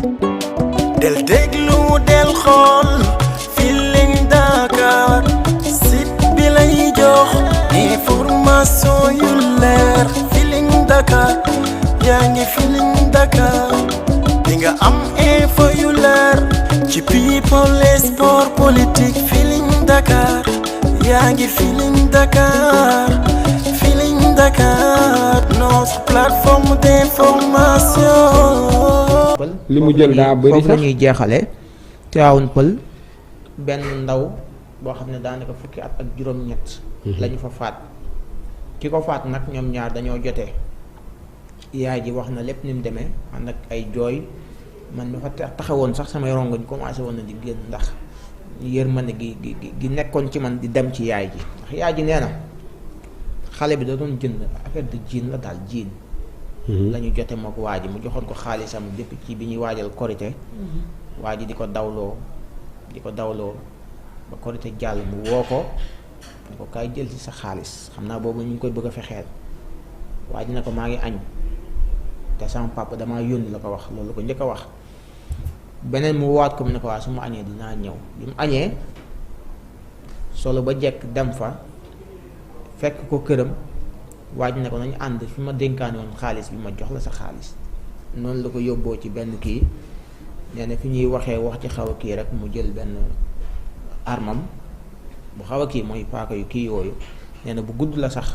del déglu del xool Feeling Dakar site bi lay jox information yu leer Feeling Dakar yaa ngi Feeling Dakar di nga am info yu leer ci people et sport politique Feeling Dakar yaa ngi Feeling Dakar Feeling Dakar notre plateforme d'information. li mu jël daa bëri foofu la ñuy jeexale Tivaouane Peulh benn ndaw boo xam ne daanaka fukki at ak juróom-ñett lañu fa faat ki ko faat nag ñoom ñaar dañoo jotee yaay ji wax na lépp ni mu demee ànd ak ay jooy man mi fa taxawoon sax samay rongoñ commencé woon na di génn ndax yërmande gi nekkoon ci man di dem ci yaay ji ndax yaay ji nee na xale bi da doon jënd affaire de jiin la daal jiin la ñu jote mook waa ji mu joxoon ko xaalisam depuis ci bi ñuy waajal korité waa ji di ko dawloo ba korité jàll mu woo ko ne ko kaay jël ci sa xaalis xam naa boobu ñu ngi koy bëgg a fexeel waa ji ne ko maa ngi añ te sama papa damaa yónni la ko wax loolu la ko njëkk a wax beneen mu waat ko mu ne ko waa su ma añee dinaa ñëw bi mu añee solo ba jekk dem fa fekk ko këram waaj ne ko nañu ànd fi ma dénkaane woon xaalis bi ma jox la sa xaalis noonu la ko yóbboo ci benn kii nee na fi ñuy waxee wax ci xaw a kii rek mu jël benn armam bu xaw a kii mooy paaka yu kii yooyu nee na bu gudd la sax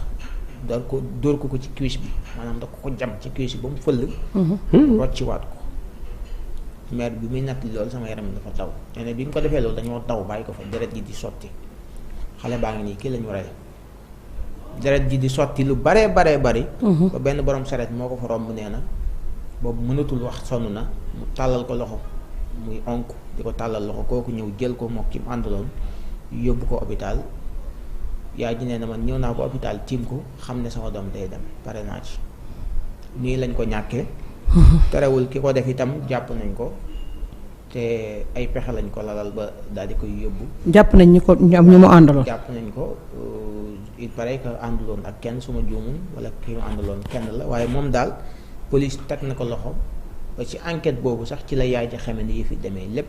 dóor ko ci cuisse bi maanaam da ko jam ci cuisse bi ba mu fëll rocciwaat ko maire bi muy natt loolu sama yaram dafa daw nee na bi ñu ko defee loolu dañoo daw bàyyi ko fa deret ji di sotti xale baa ngi nii kii lañu rey deret ji di sotti lu baree bari ba benn borom saret moo ko fa romb nee na boobu mënatul wax sonn na mu tàllal ko loxo muy onk di ko tàllal loxo kooku ñëw jël ko mook ci mu àndaloon yóbbu ko hôpital yaay ji nee na man ñëw naa ko hôpital tiim ko xam ne sama doom day dem pare naa ci nii lañ ko ñàkkee terewul ki ko def itam jàpp nañ ko te ay pexe lañ ko lalal ba daal di koy yóbbu jàpp nañ ñi ko ñu mu àndaloon jàpp nañ ko il paraît que ànduloon ak kenn suma juumul wala ki mu àndaloon kenn la waaye moom daal police teg na ko loxo ba ci enquête boobu sax ci la yaay ji xame ni yi fi demee lépp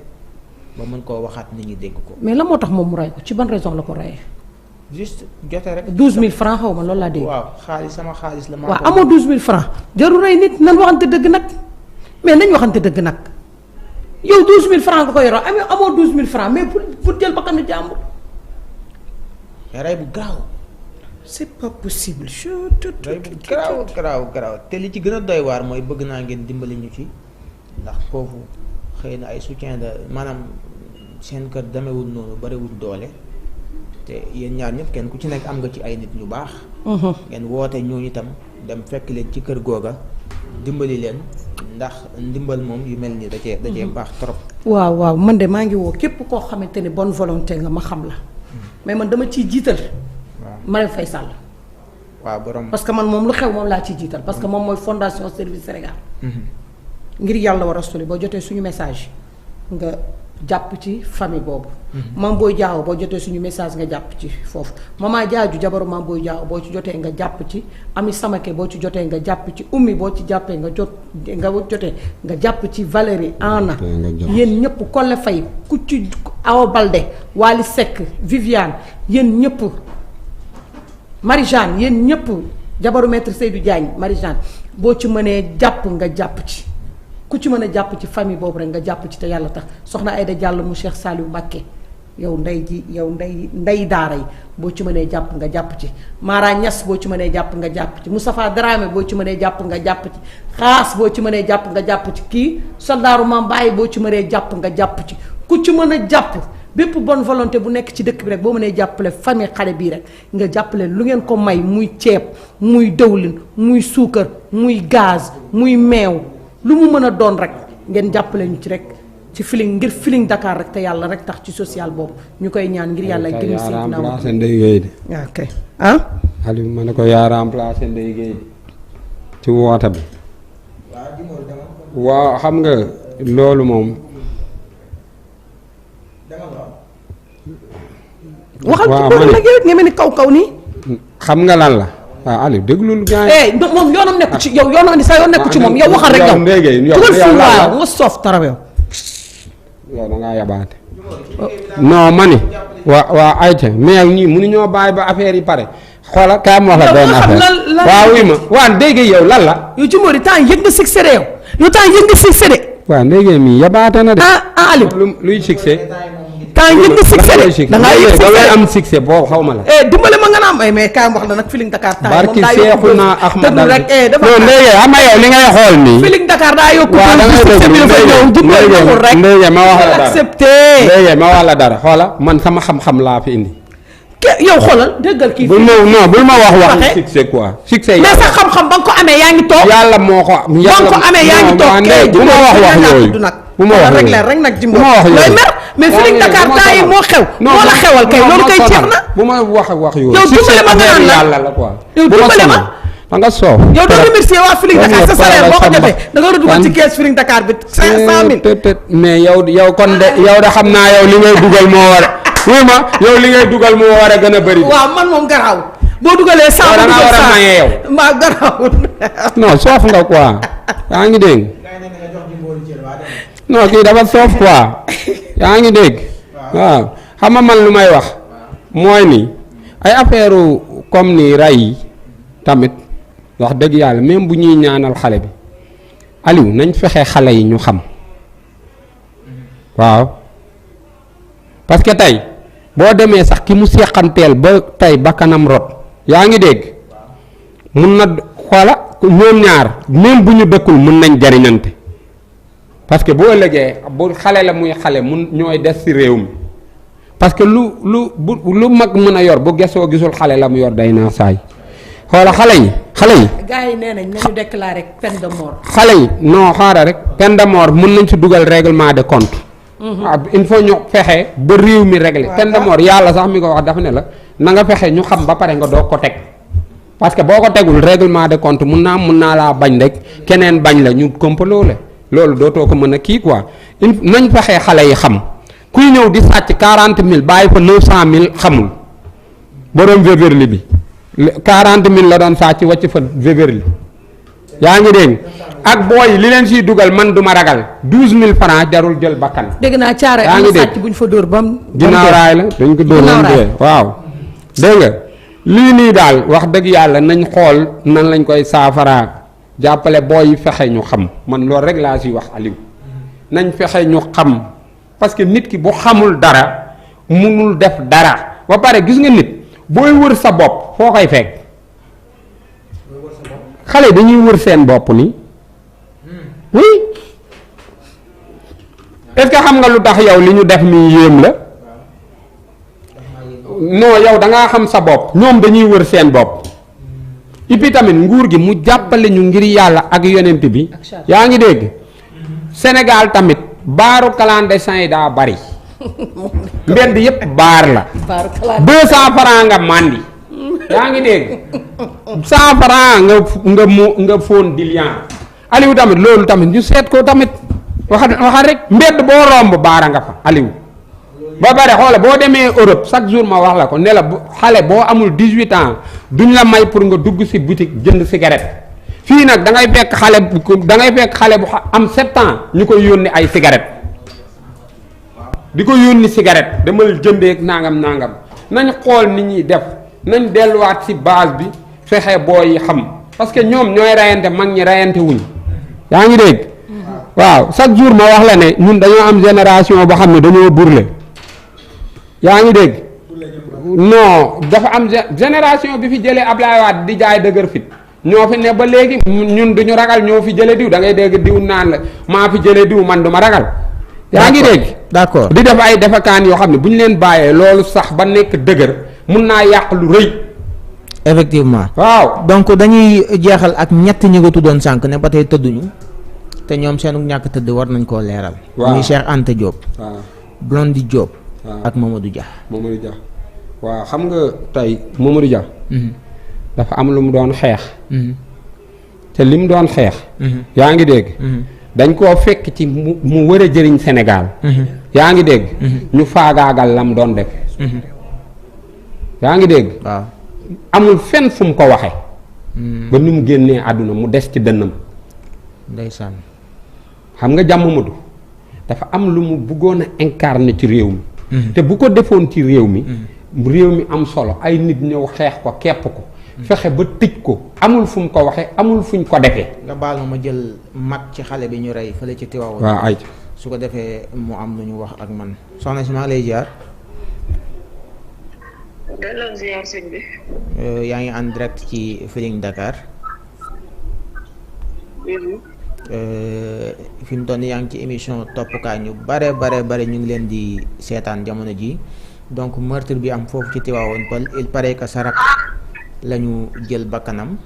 ba mën koo waxaat nit ñi dégg ko. mais la moo tax moom mu rey ko ci ban raison la ko reyee. juste jote rek. 12000 francs xaw ma loolu laa dégg. waaw xaalis sama xaalis la. waaw amoo 12000 francs jarul rey nit nan waxante dëgg nag mais nañ waxante dëgg nag yow 12000 francs nga ko yoroo amoo 12000 francs mais pour jël bakkanu jàmbur. mais rey bu garaaw. c'est pas possible. rey bu garaaw te li ci gën a doy waar mooy bëgg naa ngeen dimbali ñu ci ndax foofu xëy na ay soutien de maanaam seen kër demewul noonu bariwul doole te yéen ñaar ñëpp kenn ku ci nekk am nga ci ay nit ñu baax. ngeen woote ñooñu itam dem fekk leen ci kër googa dimbali leen ndax ndimbal moom yu mel nii da cee baax trop. waaw man de maa ngi woo képp koo xamante ni bonne volonté nga ma xam la mais man dama ciy jiital. Marème Faye Sall. waaw borom parce que man moom lu xew moom laa ciy jiital parce que moom mooy fondation Service Sénégal. ngir yàlla war a soli boo jotee suñu message nga jàpp ci famille boobu. Mame Boye Diao boo jotee suñu message nga jàpp ci foofu Mama Diadio jabaru Mame Boye Diao boo ci jotee nga jàpp ci Ami Samake boo ci jotee nga jàpp ci Oumy boo ci jàppee nga jotee nga jàpp ci Valérie Anna yéen ñëpp Kolle Faye ku ci Awa Balde Wali Seck Viviane yéen ñëpp Marie-Jeanne yéen ñëpp jabaru maître Seydou Diagne Marie-Jeanne boo ci mënee jàpp nga jàpp ci ku ci mën a jàpp ci famille boobu rek nga jàpp ci te yàlla tax soxna Aïda Diallo mu Cheikh Saliou Mbacké yow ndey daara yi boo ci mënee jàpp nga jàpp ci Mara Niass boo ci mënee jàpp nga jàpp ci Moustapha Dramé boo ci mënee jàpp nga jàpp ci Xaas boo ci mënee jàpp nga jàpp ci kii soldaaru Mambaye boo ci mënee jàpp nga jàpp ci ku ci mën a jàpp bépp bonne volonté bu nekk ci dëkk bi rek boo mënee jàppale famille xale bii rek nga jàppale lu ngeen ko may muy ceeb muy dëwlin muy suukar muy gaz muy meew lu mu mën a doon rek ngeen jàppale ñu ci rek ci ngir Feeling Dakar rek te yàlla rek tax ci social boobu ñu koy ñaan ngir yàlla gën si yaa remplacé Ndeye Gueye de. ok ah. Aliou ma ne ko yaa remplacé Ndeye Gueye de ci woote bi. waaw xam nga loolu moom. waxal ci loolu nag yow nga mel ni kaw nii. xam nga lan la. waaw Aliou déglul gars moom yoonam nekku ci yow yoonam ni sa yoon nekku ci moom yow waxal rek yow tugal fu waaw nga soof taraw yow da ngaa yabaate non ma ni waa ayca mais ñii mënuñoo bàyyi ba affaire yi pare xoola kaay ma wax la benn affaire waaw wuy ma waa ndéygee yow lan la yow Jimbori temps yëg nga succès de yow temps yëg nga succès de waaw ndéygee mii yabaate na de Aliou luy succès temps yëg nga succès de da ngaa yëg succès am succès boobu xaw ma la dimbale ma nga naan mais kaay wax la nag Feeling Dakar temps barki Seexuna Ahmad rek non ndéygee xam nga yow li ngay xool nii Feeling Dakar daa yokku waaw da ngay déglu ndéygee ma wax la dara ndéygee ma wax la dara xoola man sama xam-xam laa fi indi yow xoolal déggal kii. bul ma wax succès quoi. succès mais sa xam-xam ba nga ko amee yaa ngi toog. yàlla moo ko. ba nga ko amee yaa ngi toog bu ma wax yooyu. bu ma wax yooyu rek nag Jimbo. bu ma wax yooyu looy mer mais Feeling Dakar temps yi moo xew. moo la xewal kay loolu kay jeex na. bu ma wax yooyu. yow dimbale ma nga naan la yàlla la quoi. yow dimbale ma. da nga soof. yow doo remercier waa Feeling Dakar sa salaire boo ko jotee da nga dugal ci kees Feeling Dakar bi 500000. mais yow kon de yow de xam naa yow li ngay dugal moo war oui ma yow li ngay dugal moo war a gën a bëri. waaw man moom garaaw boo dugalee 100 da nga war a maye yow. maa garaawul. non soof nga quoi yaa ngi dégg. non kii dafa soof quoi yaa ngi dégg. waaw xam nga man lu may wax mooy ni ay affaire comme ni ray yi tamit wax dëgg yàlla même bu ñuy ñaanal xale bi Aliou nañ fexe xale yi ñu xam waaw parce que tey boo demee sax ki mu seqanteel ba tey bakkanam rot yaa ngi dégg mun na xoola ñoom ñaar même bu ñu dëkkul mun nañ jariñante parce que boo ëllëgee bu xale la muy xale mun ñooy des ci réew mi parce que lu mag mën a yor bu gesoo gisul xale la mu yor day naa saay xoola xale yi. gars yi nee nañ nañu déclarer peine de mort. xale yi non xaaral rek peine de mort mun nañ ci dugal règlement de compte. il faut ñu fexe ba réew mi réglé. peine de mort yàlla sax mi ko wax dafa ne la na nga fexe ñu xam ba pare nga doog ko teg parce que boo ko tegul règlement de compte mun naa laa bañ rek keneen bañ la ñu kompaloo la loolu dootoo ko mën a kii quoi nañ fexe xale yi xam kuy ñëw di sàcc 40000 bàyyi fa 900000 xamul borom Véverli bi 40000 la doon sàcc wàcc fa Véverli yaa ngi dégg ak booy li leen siy dugal man du ma ragal 12000 francs jarul jël bakkan. dégg naa caare am na sàcc bu ñu fa dóor ba mu. ginnaaw raay la dañ ko dóor ba mu dee waaw. dégg nga lii nii daal wax dëgg yàlla nañ xool nan lañ koy saafaraa jàppale booy fexe ñu xam man loolu rek laa siy wax Aliou nañ fexe ñu xam parce que nit ki bu xamul dara munul def dara ba pare gis nga nit booy wër sa bopp foo koy fekk. xale dañuy wër seen bopp ni oui est-ce que xam nga lu tax yow li ñu def nii yéem la non yow da ngaa xam sa bopp ñoom dañuy wër seen bopp et puis tamit nguur gi mu jàppale ñu ngir yàlla ak yonent bi yaa ngi dégg Sénégal tamit baaru clandestin yi daa bari mbedd yépp baar la 200 francs nga màndi yaa ngi dégg 100 francs nga fóon dilian Aliou tamit loolu tamit ñu seet ko tamit waxa rek mbedd boo romb baara nga fa Aliou ba pare xoola boo demee Europe chaque jour ma wax la ko ne la xale boo amul 18 ans duñ la may pour nga dugg ci boutique jënd cigarette fii nag da ngay fekk xale bu am 7 ans ñu koy yónni ay cigarette di ko yónni cigarette demal jëndeek nangam nañ xool nit ñi def nañ delluwaat ci base bi fexe booy yi xam parce que ñoom ñooy rayante mag ñi rayante wuñ yaa ngi dégg waaw chaque jour ma wax la ne ñun dañoo am génération boo xam ne dañoo burle yaa ngi dégg non dafa am génération bi fi jëlee Ablaye Wade di jaay dëgër fit ñoo fi ne ba léegi ñun duñu ragal ñoo fi jële diw da ngay dégg diw naan la maa fi jële diw man du ma ragal yaa ngi dégg d'accord di def ay defakaan yoo xam ne bu ñu leen bàyyee loolu sax ba nekk dëgër mun naa yàq lu rëy effectivement waaw donc dañuy jeexal ak ñett ñi nga tuddoon sànq ne ba tey tëdduñu te ñoom seenu ñàkk tëdd war nañ koo leeral muy Cheikh Anta Diop waaw Blondie Diop ak Mamadou Dia waaw xam nga tey Mamadou Dia dafa am lu mu doon xeex te li mu doon xeex yaa ngi dégg dañ koo fekk ci mu war a jëriñ Sénégal yaa ngi dégg ñu faagaagal la mu doon def yaa ngi dégg waaw amul fenn fu mu ko waxe ba nu mu génnee àdduna mu des ci dënnam. ndeysaan. xam nga jàmm Modou dafa am lu mu bëggoon a incarner ci réew mi. te bu ko defoon ci réew mi. réew mi am solo ay nit ñëw xeex ko kepp ko. fexe ba tëj ko amul fu mu ko waxee amul fuñ ko defee. nga baal ma jël mag ci xale bi ñu rey fële ci Tiwaawan. waaw ay su ko defee mu am lu ñu wax ak man soxna si maa lay ziar. delloo ziar sëñ bi. yaa ngi en direct ci Feeling Dakar. fi mu toll nii yaa ngi ci émission toppukaay ñu bare ñu ngi leen di seetaan jamono ji donc meurtre bi am foofu ci Tivaouane Peulh il paraît que sa rak la ñu jël bakkanam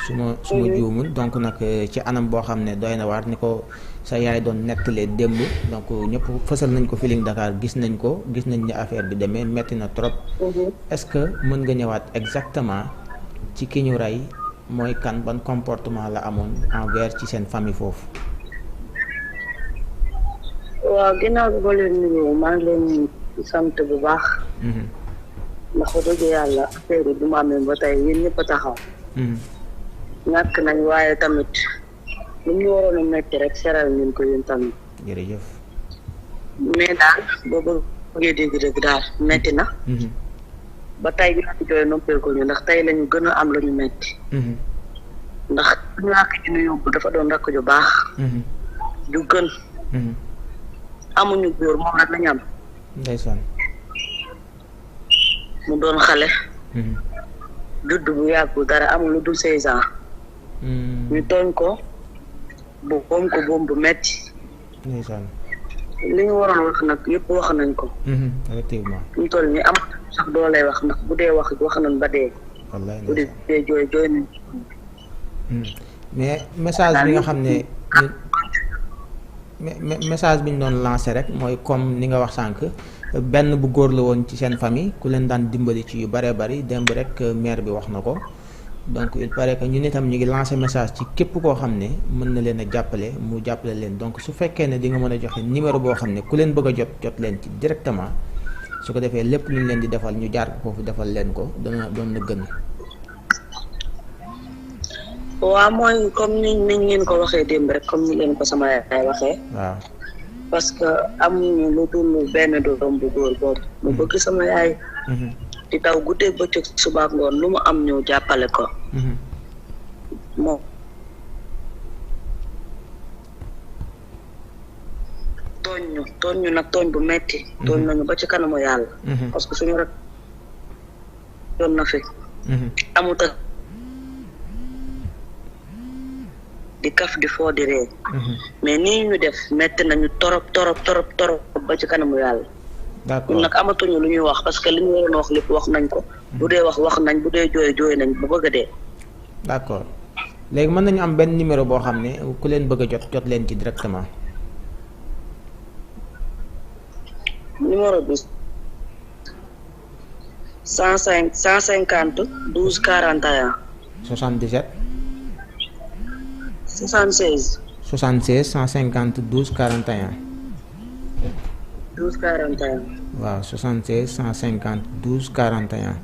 su ma juumul donc nag ci anam boo xam ne doy na waar ni ko sa yaay doon nettalee démb donc ñëpp fësal nañ ko Feeling Dakar gis nañ ni affaire bi demee metti na trop. est-ce que mën nga ñëwaat exactement ci ki ñu rey mooy kan ban comportement la amoon envers ci seen famille foofu. waaw ginnaaw bi ba leen nuyoo maa ngi leen sant bu baax. ndax dëgg yàlla affaire yi du ma amee ba tey yéen ñëpp a taxaw. ñàkk nañ waaye tamit lu ñu waroon a metti rek seral nañ ko yéen tamit. jërëjëf. mais daal boo bëggee dégg-dégg daal metti na. ba tey ñu ngi jooy noppee ko ñu ndax tey lañu gën a am lu ñu metti. ndax ñàkk ji ñu yóbbu dafa doon rakk ju baax. ju gën. amuñu góor moom rek lañu am. ndeysaan. mu doon xale. judd bu yàggul dara amul lu dul 16 ans. ñu tooñ ko boom bu metti. ndeysaan. li ñu waroon wax nag yëpp wax nañ ko. effectivement. ñu toll nii am sax doo lay wax ndax bu dee wax nañ ba dee. wallaay bu dee jooy nañ. mais message bi nga xam ne message bi ñu doon lancé rek mooy comme ni nga wax sànq benn bu góor la woon ci seen famille ku leen daan dimbali ci yu bare bari démb rek maire bi wax na ko donc il paraît que ñun itam ñu ngi lancé message ci képp koo xam ne mën na leen a jàppale mu jàppale leen donc su fekkee ne di nga mën a joxe numéro boo xam ne ku leen bëgg a jot leen ci directement su ko defee lépp lu ñu leen di defal ñu jaar ko foofu defal leen ko dana doon na gën. waaw mooy comme ni ngeen ko waxee démb rek comme ni leen ko sama yaay waxee. waaw. parce que amuñu lu dul benn doom bu góor boobu. mu bëgg sama yaay. di taw guddeeg bëccëg suba ak ngoon lu mu am ñëw jàppale ko. moom. tooñ ñu nag tooñ bu metti. tooñ nañu ba ci kanamu yàlla. parce que suñu rek yoon na fi. amut ak di kaf di foo di ree. mais nii ñu def metti nañu torop ba ci kanamu yàlla. d'accord ñun nag amatuñu lu ñuy wax parce que li ñu waroon wax lépp wax nañ ko. bu dee wax nañ bu dee jooy nañ ba bëgg a dee. d'accord léegi mën nañu am benn numéro boo xam ne ku leen bëgg a jot leen ci directement. numéro bi 150 12 41. 77. 76. 150 12 41. 12 41. waaw 76 150 12 41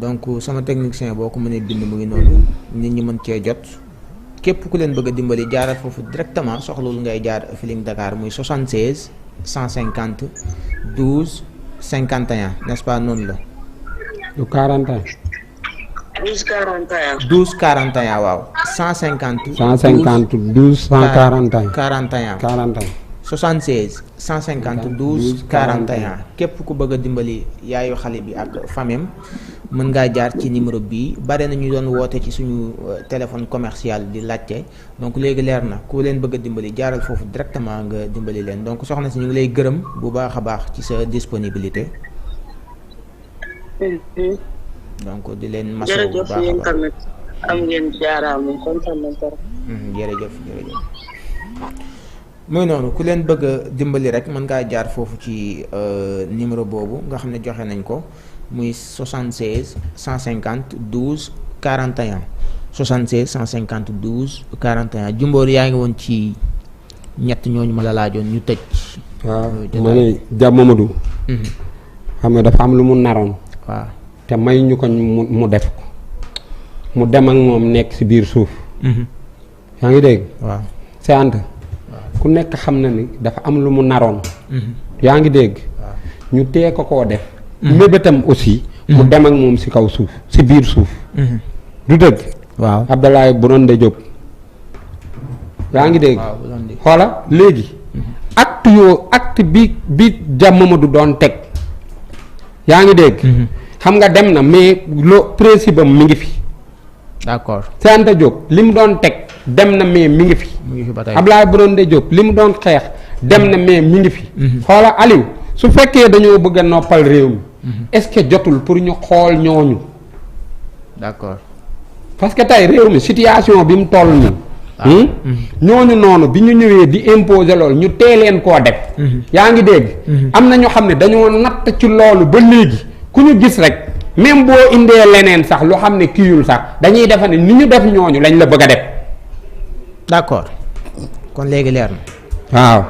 donc sama technicien boo ko mënee bind mu ngi noonu nit ñi mën cee jot képp ku leen bëgg a dimbali jaaral foofu directement soxlul ngay jaar Feeling Dakar muy 76 150 12 51 n'est-ce pas noonu la. du 41. 12 41. 12 41 waaw. 150. 150 12 141. 41. 41. 76 150 12 41 képp ku bëgg a dimbali yaayu xale bi ak famem mën ngaa jaar ci numéro bii bare na ñu doon woote ci suñu téléphone commercial di laajte donc léegi leer na ku leen bëgg a dimbali jaaral foofu directement nga dimbali leen donc soxna si ñu ngi lay gërëm bu baax a baax ci sa disponibilité. donc di leen masawu bu baax a baax jërëjëf yéen tamit am ngeen jaaraama kontaan nañ trop. jërëjëf. mooy noonu ku leen bëgg a dimbali rek mën ngaa jaar foofu ci numéro boobu nga xam ne joxe nañ ko muy 76 150 12 41 76 150 12 41 Jumboor yaa ngi woon ci ñett ñooñu ma la laajoon ñu tëj. waaw ma ne Dia Mamadou. xam nga dafa am lu mu naroon. waaw te may ñu ko mu def ko mu dem ak moom nekk ci biir suuf. yaa ngi dégg. waaw c'est ant ku nekk xam na ni dafa am lu mu naroon. yaa ngi dégg. ñu tee ko koo def. mébétam aussi. mu dem ak moom ci kaw suuf ci biir suuf. du dëgg. waaw Abdoulaye Blondin Diop. yaa ngi dégg. xoola léegi. acte bi Mamadou doon teg. yaa ngi dégg. xam nga dem na mais principe am mi ngi fi. d'accord Cheikh Anta Diop li mu doon teg dem na mais mi ngi fi. mu ngi fi ba tey Abdoulaye Blondin Diop li mu doon xeex dem na mais mi ngi fi. xoola Aliou su fekkee dañoo bëgg a noppal réew mi. est-ce que jotul pour ñu xool ñooñu. d'accord parce que tey réew mi situation bi mu toll nii. ñooñu noonu bi ñu ñëwee di imposer loolu ñu tee leen koo def. yaa ngi dégg. am na ñoo xam ne dañoo natt ci loolu ba léegi ku ñu gis rek même boo indee leneen sax lu xam ne kiiyul sax dañuy defa ne ni ñu def ñooñu lañ la bëgg a def. d'accord kon léegi leer na. waaw.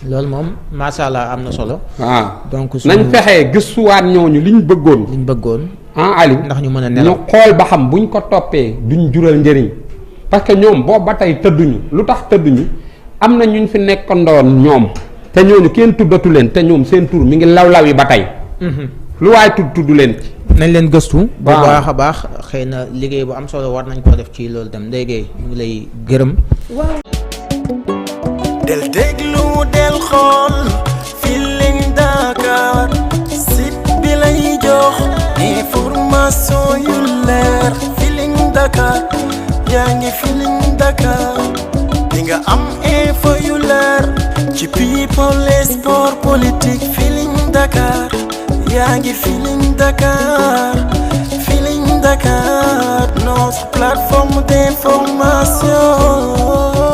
loolu moom macha allah am na solo. waaw donc nañ fexee gëstuwaat ñooñu liñ bëggoon. liñ bëggoon. Aliou ndax ñu mën a nelaw ñu xool ba xam buñ ko toppee duñ jural njëriñ. parce que ñoom boobu ba tey tëdduñu lu tax tëdduñu am na ñu fi nekkandoon ñoom te ñooñu kenn tuddatu leen te ñoom seen tur mi ngi law yi ba tey. lu waay tudd leen ci. nañ leen gëstu. bu baax a baax xëy na liggéey bu am solo war nañ koo def ci loolu dem léegi ñu ngi lay gërëm. del déglu del xool Feeling Dakar site bi lay jox information yu leer Feeling Dakar yaa ngi Feeling Dakar di nga am info yu leer ci people et sport politique Feeling Dakar yaa ngi Feeling Dakar Feeling Dakar notre plateforme d'information